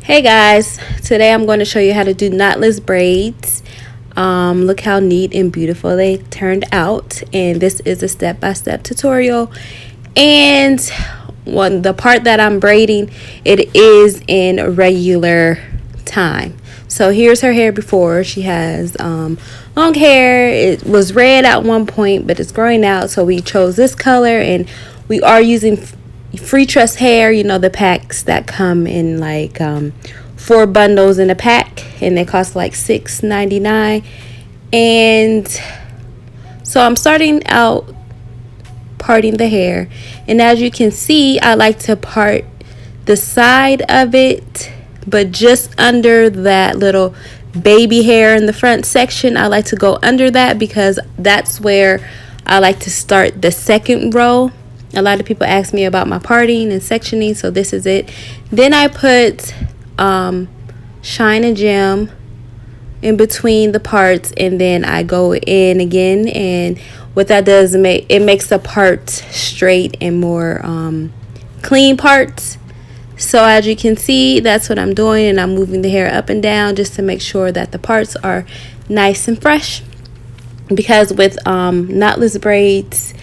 Hey guys, today I'm going to show you how to do knotless braids. Look how neat and beautiful they turned out, and this is a step-by-step tutorial. And the part that I'm braiding, it is in regular time. So here's her hair before. She has long hair. It was red at one point, but it's growing out, so we chose this color, and we are using Freetress Hair, you know, the packs that come in like 4 bundles in a pack, and they cost like $6.99. And so I'm starting out parting the hair, and as you can see, I like to part the side of it, but just under that little baby hair in the front section. I like to go under that because that's where I like to start the second row. A lot of people ask me about my parting and sectioning, so this is it. Then I put shine and gem in between the parts, and then I go in again, and what that does, it makes the part straight and more clean parts. So as you can see, that's what I'm doing, and I'm moving the hair up and down just to make sure that the parts are nice and fresh, because with knotless braids,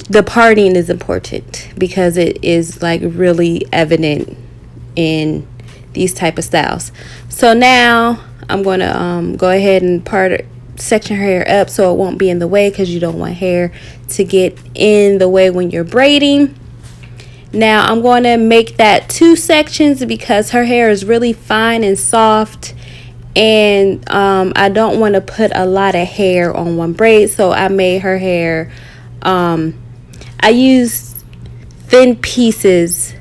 the parting is important because it is like really evident in these type of styles. So now I'm going to go ahead and section her hair up so it won't be in the way, because you don't want hair to get in the way when you're braiding. Now I'm going to make that 2 sections because her hair is really fine and soft, and I don't want to put a lot of hair on one braid, so I made her hair I used thin pieces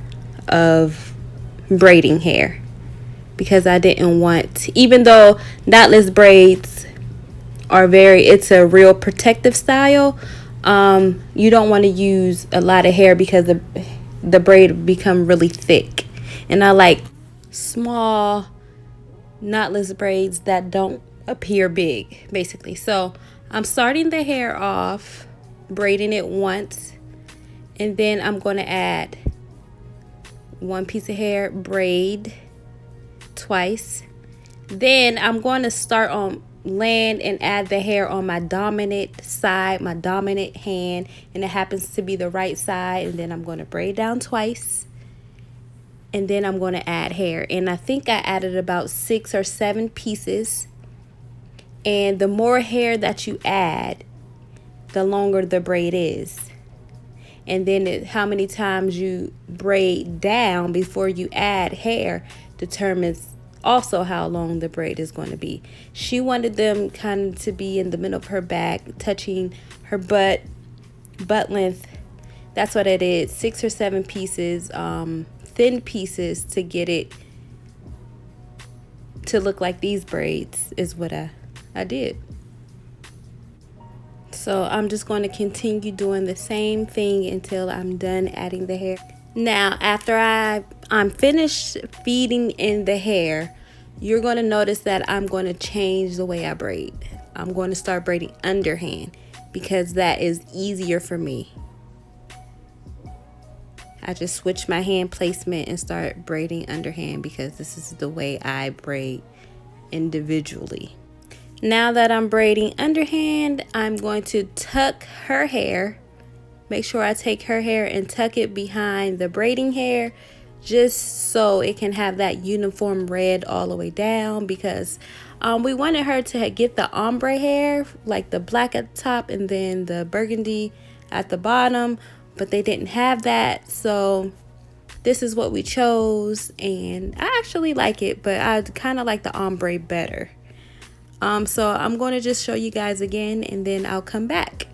of braiding hair because I didn't want, even though knotless braids are it's a real protective style, you don't want to use a lot of hair because the braid become really thick, and I like small knotless braids that don't appear big, basically. So I'm starting the hair off, braiding it once, and then I'm going to add 1 piece of hair, braid twice. Then I'm going to start on land and add the hair on my dominant side, my dominant hand, and it happens to be the right side, and then I'm going to braid down twice, and then I'm going to add hair. And I think I added about 6 or 7 pieces, and the more hair that you add, the longer the braid is. And then how many times you braid down before you add hair determines also how long the braid is going to be. She wanted them kind of to be in the middle of her back, touching her butt length. That's what I did. 6 or 7 pieces, thin pieces, to get it to look like these braids is what I did. So I'm just going to continue doing the same thing until I'm done adding the hair. Now, after I'm finished feeding in the hair, you're going to notice that I'm going to change the way I braid. I'm going to start braiding underhand because that is easier for me. I just switch my hand placement and start braiding underhand because this is the way I braid individually. Now that I'm braiding underhand, I'm going to tuck her hair. Make sure I take her hair and tuck it behind the braiding hair, just so it can have that uniform red all the way down, because we wanted her to get the ombre hair, like the black at the top and then the burgundy at the bottom, but they didn't have that, so this is what we chose, and I actually like it, but I kind of like the ombre better. So I'm going to just show you guys again, and then I'll come back.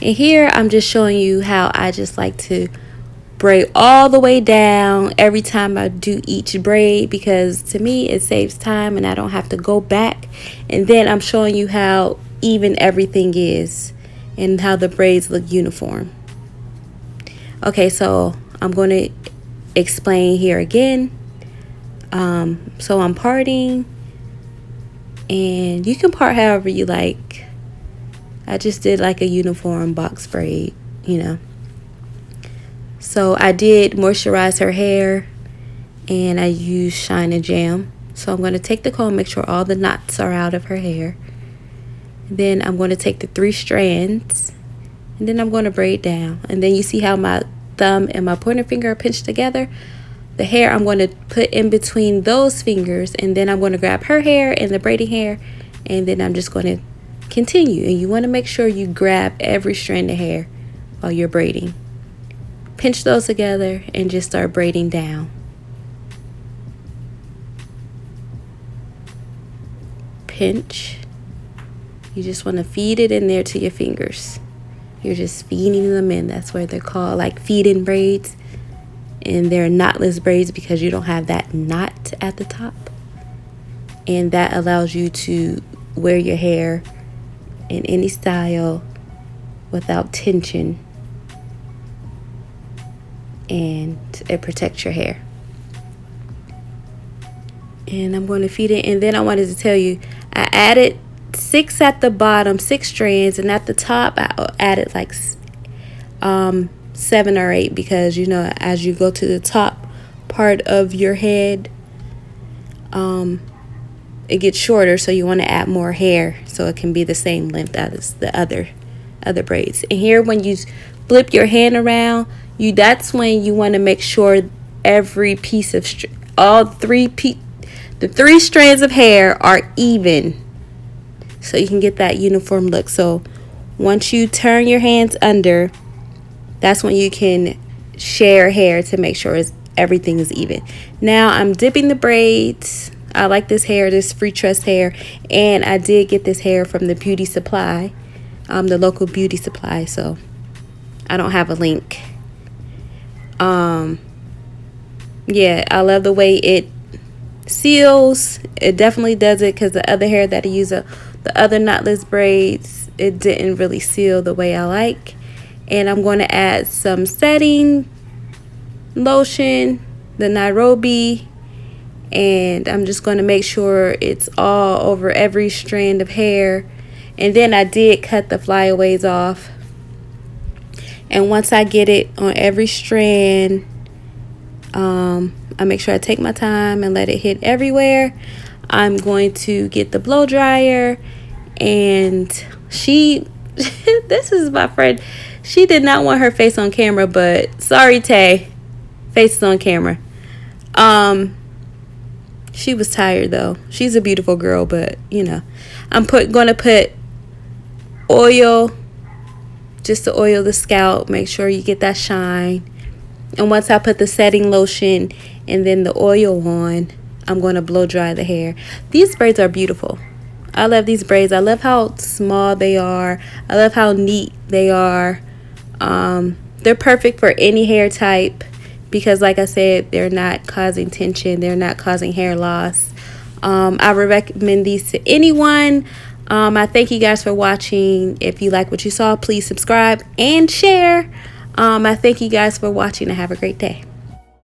And here I'm just showing you how I just like to braid all the way down every time I do each braid, because to me it saves time and I don't have to go back. And then I'm showing you how even everything is and how the braids look uniform. Okay, so I'm going to explain here again. So I'm parting, and you can part however you like. I just did like a uniform box braid, you know. So I did moisturize her hair, and I used Shine and Jam. So I'm going to take the comb, make sure all the knots are out of her hair. Then I'm going to take the 3 strands, and then I'm going to braid down. And then you see how my thumb and my pointer finger are pinched together. The hair I'm going to put in between those fingers, and then I'm going to grab her hair and the braiding hair, and then I'm just going to continue. And you want to make sure you grab every strand of hair while you're braiding. Pinch those together and just start braiding down. Pinch. You just want to feed it in there to your fingers. You're just feeding them in. That's why they're called like feed-in braids. And they're knotless braids because you don't have that knot at the top. And that allows you to wear your hair in any style without tension. And it protects your hair. And I'm going to feed it. And then I wanted to tell you, I added 6 at the bottom, 6 strands, and at the top I added like 7 or 8, because you know, as you go to the top part of your head, it gets shorter, so you want to add more hair so it can be the same length as the other braids. And here, when you flip your hand around, that's when you want to make sure every piece of the 3 strands of hair are even, so you can get that uniform look. So once you turn your hands under, that's when you can share hair to make sure everything is even. Now I'm dipping the braids. I like this hair, this Freetress Hair, and I did get this hair from the beauty supply, the local beauty supply. So I don't have a link. Yeah, I love the way it seals. It definitely does it, because the other hair that I use, the other knotless braids, it didn't really seal the way I like. And I'm going to add some setting lotion, the Nairobi, and I'm just going to make sure it's all over every strand of hair. And then I did cut the flyaways off. And once I get it on every strand, I make sure I take my time and let it hit everywhere. I'm going to get the blow dryer, and this is my friend. She did not want her face on camera, but sorry, Tay. Face is on camera. She was tired though. She's a beautiful girl, but you know, I'm going to put oil, just to oil the scalp. Make sure you get that shine. And once I put the setting lotion and then the oil on, I'm going to blow dry the hair. These braids are beautiful. I love these braids. I love how small they are. I love how neat they are. They're perfect for any hair type, because like I said, they're not causing tension. They're not causing hair loss. I would recommend these to anyone. I thank you guys for watching. If you like what you saw, please subscribe and share. I thank you guys for watching, and have a great day.